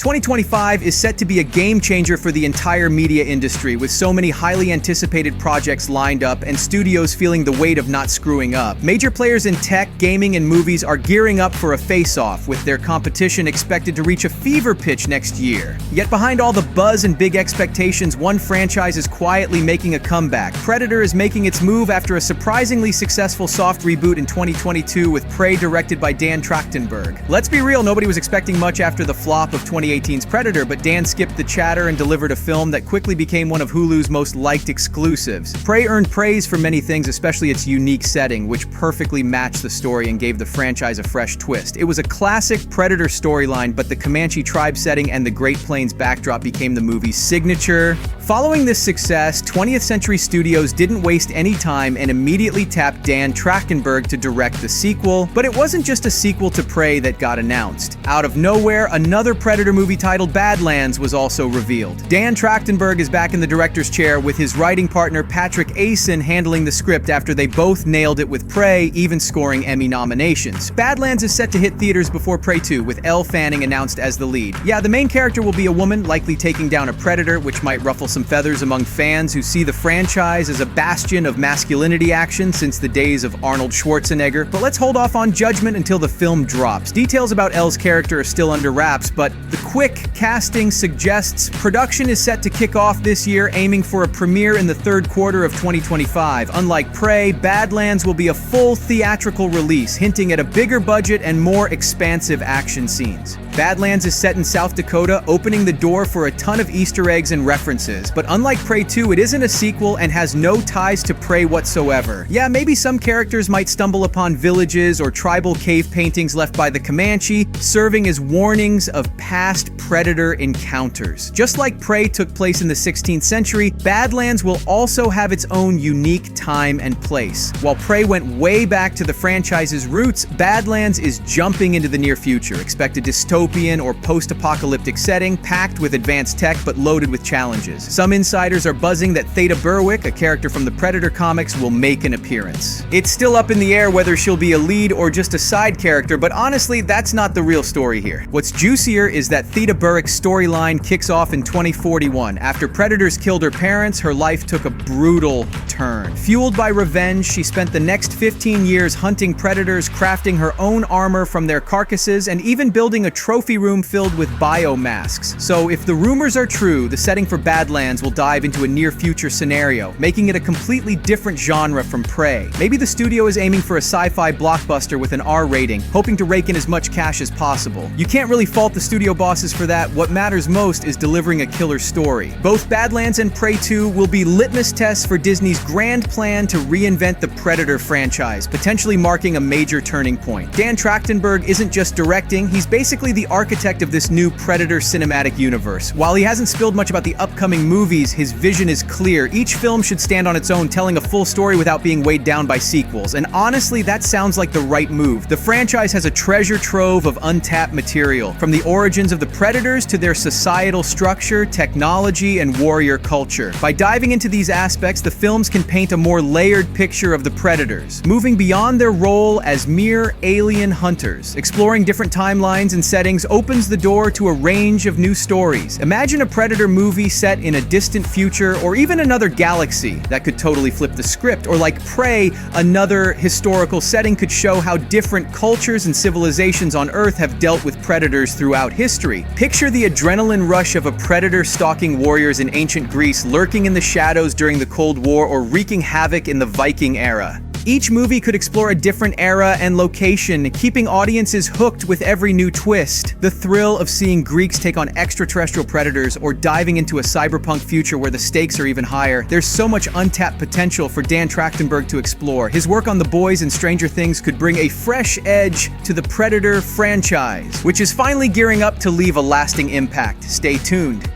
2025 is set to be a game changer for the entire media industry, with so many highly anticipated projects lined up and studios feeling the weight of not screwing up. Major players in tech, gaming, and movies are gearing up for a face-off, with their competition expected to reach a fever pitch next year. Yet behind all the buzz and big expectations, one franchise is quietly making a comeback. Predator is making its move after a surprisingly successful soft reboot in 2022 with Prey, directed by Dan Trachtenberg. Let's be real, nobody was expecting much after the flop of 2018's Predator, but Dan skipped the chatter and delivered a film that quickly became one of Hulu's most liked exclusives. Prey earned praise for many things, especially its unique setting, which perfectly matched the story and gave the franchise a fresh twist. It was a classic Predator storyline, but the Comanche tribe setting and the Great Plains backdrop became the movie's signature. Following this success, 20th Century Studios didn't waste any time and immediately tapped Dan Trachtenberg to direct the sequel. But it wasn't just a sequel to Prey that got announced. Out of nowhere, another Predator movie titled Badlands was also revealed. Dan Trachtenberg is back in the director's chair, with his writing partner Patrick Asen handling the script after they both nailed it with Prey, even scoring Emmy nominations. Badlands is set to hit theaters before Prey 2, with Elle Fanning announced as the lead. Yeah, the main character will be a woman, likely taking down a predator, which might ruffle some feathers among fans who see the franchise as a bastion of masculinity action since the days of Arnold Schwarzenegger. But let's hold off on judgment until the film drops. Details about Elle's character are still under wraps, but the quick casting suggests production is set to kick off this year, aiming for a premiere in the third quarter of 2025. Unlike Prey, Badlands will be a full theatrical release, hinting at a bigger budget and more expansive action scenes. Badlands is set in South Dakota, opening the door for a ton of Easter eggs and references. But unlike Prey 2, it isn't a sequel and has no ties to Prey whatsoever. Yeah, maybe some characters might stumble upon villages or tribal cave paintings left by the Comanche, serving as warnings of past predator encounters. Just like Prey took place in the 16th century, Badlands will also have its own unique time and place. While Prey went way back to the franchise's roots, Badlands is jumping into the near future. Expect a dystopian or post-apocalyptic setting, packed with advanced tech but loaded with challenges. Some insiders are buzzing that Theta Berwick, a character from the Predator comics, will make an appearance. It's still up in the air whether she'll be a lead or just a side character, but honestly, that's not the real story here. What's juicier is that Theta Berwick's storyline kicks off in 2041. After predators killed her parents, her life took a brutal turn. Fueled by revenge, she spent the next 15 years hunting predators, crafting her own armor from their carcasses, and even building a trophy room filled with biomasks. So if the rumors are true, the setting for Badlands will dive into a near-future scenario, making it a completely different genre from Prey. Maybe the studio is aiming for a sci-fi blockbuster with an R rating, hoping to rake in as much cash as possible. You can't really fault the studio bosses for that. What matters most is delivering a killer story. Both Badlands and Prey 2 will be litmus tests for Disney's grand plan to reinvent the Predator franchise, potentially marking a major turning point. Dan Trachtenberg isn't just directing, he's basically the architect of this new Predator cinematic universe. While he hasn't spilled much about the upcoming movies, his vision is clear. Each film should stand on its own, telling a full story without being weighed down by sequels. And honestly, that sounds like the right move. The franchise has a treasure trove of untapped material, from the origins of the Predators to their societal structure, technology, and warrior culture. By diving into these aspects, the films can paint a more layered picture of the Predators, moving beyond their role as mere alien hunters. Exploring different timelines and settings opens the door to a range of new stories. Imagine a Predator movie set in a distant future or even another galaxy. That could totally flip the script. Or like Prey, another historical setting could show how different cultures and civilizations on Earth have dealt with predators throughout history. Picture the adrenaline rush of a predator stalking warriors in ancient Greece, lurking in the shadows during the Cold War, or wreaking havoc in the Viking era. Each movie could explore a different era and location, keeping audiences hooked with every new twist. The thrill of seeing Greeks take on extraterrestrial predators, or diving into a cyberpunk future where the stakes are even higher. There's so much untapped potential for Dan Trachtenberg to explore. His work on The Boys and Stranger Things could bring a fresh edge to the Predator franchise, which is finally gearing up to leave a lasting impact. Stay tuned.